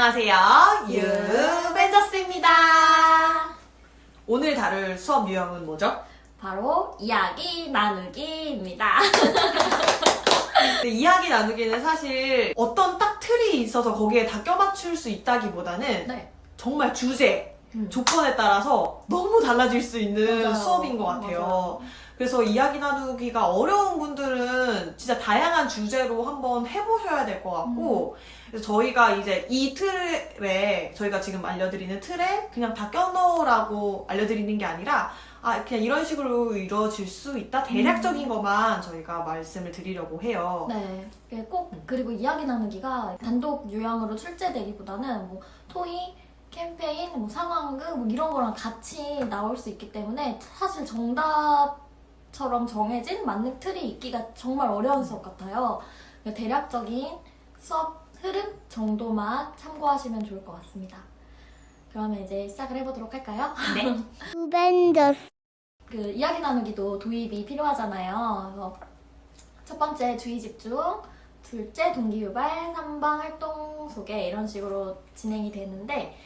안녕하세요. 유벤져스입니다. 오늘 다룰 수업 유형은 뭐죠? 바로 이야기 나누기입니다. 근데 이야기 나누기는 사실 어떤 딱 틀이 있어서 거기에 다 껴맞출 수 있다기보다는 네. 정말 주제, 조건에 따라서 너무 달라질 수 있는 맞아요. 수업인 것 같아요. 맞아요. 그래서 이야기 나누기가 어려운 분들은 진짜 다양한 주제로 한번 해보셔야 될 것 같고, 그래서 저희가 이제 이 틀에, 저희가 지금 알려드리는 틀에 그냥 다 껴넣으라고 알려드리는 게 아니라, 그냥 이런 식으로 이루어질 수 있다? 대략적인 것만 저희가 말씀을 드리려고 해요. 네. 꼭 그리고 이야기 나누기가 단독 유형으로 출제되기보다는 뭐 토익, 캠페인, 뭐 상황극 뭐 이런 거랑 같이 나올 수 있기 때문에 사실 정답처럼 정해진 만능 틀이 있기가 정말 어려운 수업 같아요. 대략적인 수업 흐름 정도만 참고하시면 좋을 것 같습니다. 그러면 이제 시작을 해보도록 할까요? 네. 유벤져스 그 이야기 나누기도 도입이 필요하잖아요. 그래서 첫 번째 주의 집중, 둘째 동기 유발, 3번 활동 소개 이런 식으로 진행이 되는데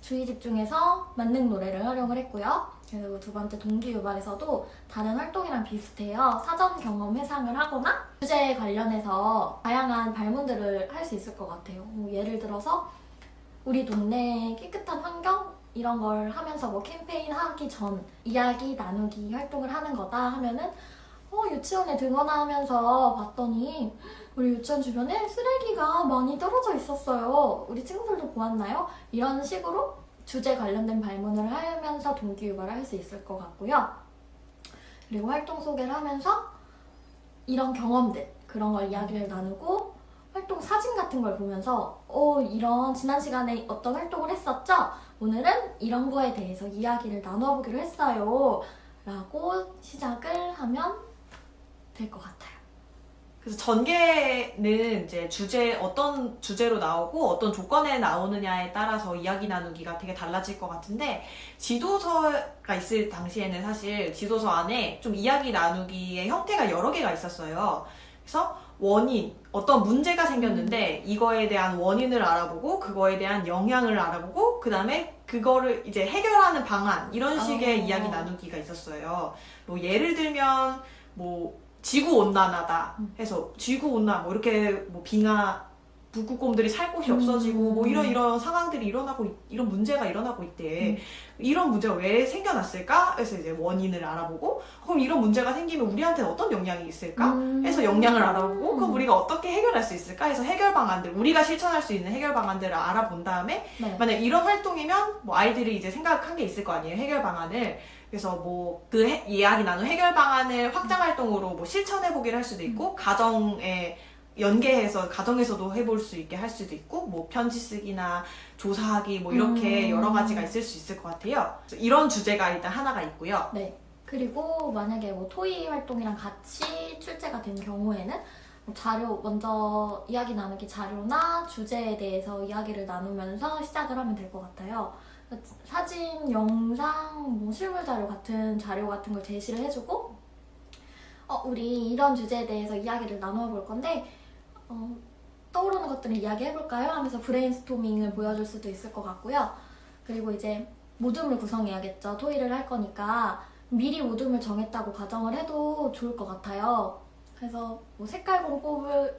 주의 집중에서 만능 노래를 활용을 했고요. 그리고 두 번째 동기 유발에서도 다른 활동이랑 비슷해요. 사전 경험 회상을 하거나 주제에 관련해서 다양한 발문들을 할 수 있을 것 같아요. 뭐 예를 들어서 우리 동네 깨끗한 환경 이런 걸 하면서 뭐 캠페인 하기 전 이야기 나누기 활동을 하는 거다 하면은 유치원에 등원하면서 봤더니 우리 유치원 주변에 쓰레기가 많이 떨어져 있었어요. 우리 친구들도 보았나요? 이런 식으로 주제 관련된 발문을 하면서 동기 유발을 할 수 있을 것 같고요. 그리고 활동 소개를 하면서 이런 경험들 그런 걸 이야기를 나누고 활동 사진 같은 걸 보면서 이런 지난 시간에 어떤 활동을 했었죠? 오늘은 이런 거에 대해서 이야기를 나눠보기로 했어요. 라고 시작을 하면 될 것 같아요. 그래서 전개는 이제 어떤 주제로 나오고 어떤 조건에 나오느냐에 따라서 이야기 나누기가 되게 달라질 것 같은데, 지도서가 있을 당시에는 사실 지도서 안에 좀 이야기 나누기의 형태가 여러 개가 있었어요. 그래서 원인, 어떤 문제가 생겼는데 이거에 대한 원인을 알아보고 그거에 대한 영향을 알아보고 그 다음에 그거를 이제 해결하는 방안, 이런 식의 이야기 나누기가 있었어요. 뭐 예를 들면 뭐 지구온난화다 해서 지구온난화 뭐 이렇게 뭐 빙하 북극곰들이 살 곳이 없어지고 뭐 이런 상황들이 일어나고 이런 문제가 일어나고 있대. 이런 문제가 왜 생겨났을까? 해서 이제 원인을 알아보고, 그럼 이런 문제가 생기면 우리한테는 어떤 영향이 있을까? 해서 영향을 알아보고, 그럼 우리가 어떻게 해결할 수 있을까? 해서 해결 방안들, 우리가 실천할 수 있는 해결 방안들을 알아본 다음에 네. 만약 이런 활동이면 뭐 아이들이 이제 생각한 게 있을 거 아니에요, 해결 방안을. 그래서 뭐 그 이야기 나눈 해결 방안을 확장 활동으로 뭐 실천해 보기를 할 수도 있고, 가정에 연계해서 가정에서도 해볼 수 있게 할 수도 있고, 뭐 편지 쓰기나 조사하기 뭐 이렇게 여러 가지가 있을 수 있을 것 같아요. 이런 주제가 일단 하나가 있고요. 네. 그리고 만약에 뭐 토의 활동이랑 같이 출제가 된 경우에는 뭐 자료, 먼저 이야기 나누기 자료나 주제에 대해서 이야기를 나누면서 시작을 하면 될 것 같아요. 사진, 영상, 뭐 실물 자료 같은 걸 제시를 해주고, 우리 이런 주제에 대해서 이야기를 나누어 볼 건데, 떠오르는 것들을 이야기해볼까요? 하면서 브레인스토밍을 보여줄 수도 있을 것 같고요. 그리고 이제 모둠을 구성해야겠죠. 토의를 할 거니까 미리 모둠을 정했다고 가정을 해도 좋을 것 같아요. 그래서 뭐 색깔공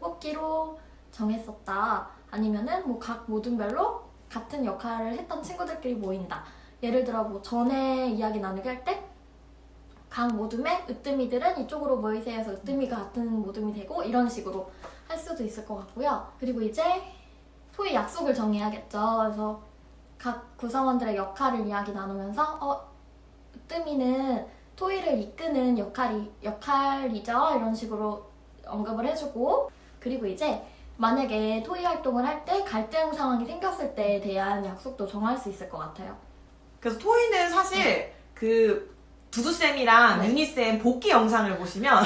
뽑기로 정했었다. 아니면은 뭐 각 모둠별로 같은 역할을 했던 친구들끼리 모인다. 예를 들어 뭐 전에 이야기 나누기 할 때 각 모둠의 으뜸이들은 이쪽으로 모이세요 해서 으뜸이가 같은 모둠이 되고 이런 식으로 할 수도 있을 것 같고요. 그리고 이제 토의 약속을 정해야겠죠. 그래서 각 구성원들의 역할을 이야기 나누면서 으뜸이는 토의를 이끄는 역할이죠. 이런 식으로 언급을 해주고, 그리고 이제 만약에 토의 활동을 할 때 갈등 상황이 생겼을 때에 대한 약속도 정할 수 있을 것 같아요. 그래서 토이는 사실 그 두두쌤이랑 유니쌤 복귀 영상을 보시면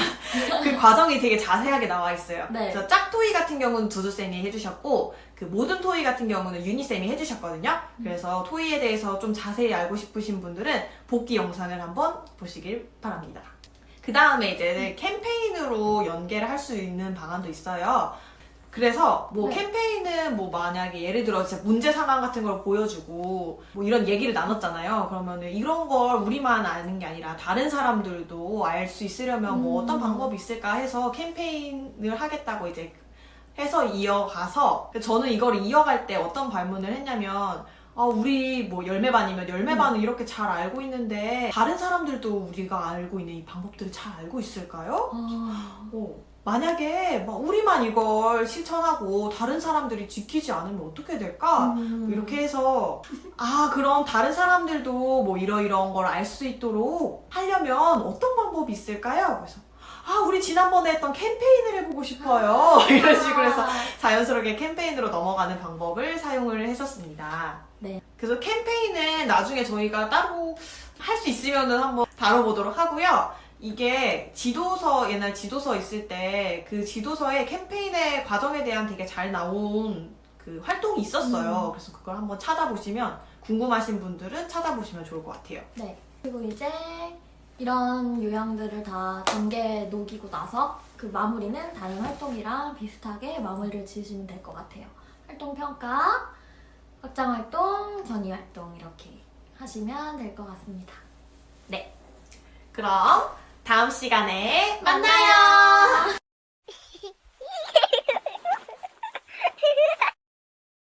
그 과정이 되게 자세하게 나와 있어요. 네. 그래서 짝토이 같은 경우는 두두쌤이 해주셨고, 그 모든 토이 같은 경우는 유니쌤이 해주셨거든요. 그래서 토이에 대해서 좀 자세히 알고 싶으신 분들은 복귀 영상을 한번 보시길 바랍니다. 그 다음에 이제 캠페인으로 연계를 할 수 있는 방안도 있어요. 그래서 뭐 네. 캠페인은 뭐 만약에 예를 들어 진짜 문제 상황 같은 걸 보여주고 뭐 이런 얘기를 나눴잖아요. 그러면은 이런 걸 우리만 아는 게 아니라 다른 사람들도 알 수 있으려면 뭐 어떤 방법이 있을까 해서 캠페인을 하겠다고 이제 해서 이어가서 저는 이걸 이어갈 때 어떤 발문을 했냐면 우리 뭐 열매반이면 열매반은 이렇게 잘 알고 있는데 다른 사람들도 우리가 알고 있는 이 방법들을 잘 알고 있을까요? 만약에 막 우리만 이걸 실천하고 다른 사람들이 지키지 않으면 어떻게 될까? 뭐 이렇게 해서 그럼 다른 사람들도 뭐 이러이러한 걸 알 수 있도록 하려면 어떤 방법이 있을까요? 그래서 우리 지난번에 했던 캠페인을 해보고 싶어요. 이런 식으로 해서 자연스럽게 캠페인으로 넘어가는 방법을 사용을 했었습니다. 네. 그래서 캠페인은 나중에 저희가 따로 할 수 있으면은 한번 다뤄보도록 하고요. 이게 지도서, 옛날 지도서 있을 때 그 지도서에 캠페인의 과정에 대한 되게 잘 나온 그 활동이 있었어요. 그래서 그걸 한번 찾아보시면, 궁금하신 분들은 찾아보시면 좋을 것 같아요. 네. 그리고 이제 이런 요양들을 다 전개에 녹이고 나서 그 마무리는 다른 활동이랑 비슷하게 마무리를 지으시면 될 것 같아요. 활동 평가, 확장 활동, 전이 활동 이렇게 하시면 될 것 같습니다. 네. 그럼 다음 시간에 만나요. 만나요.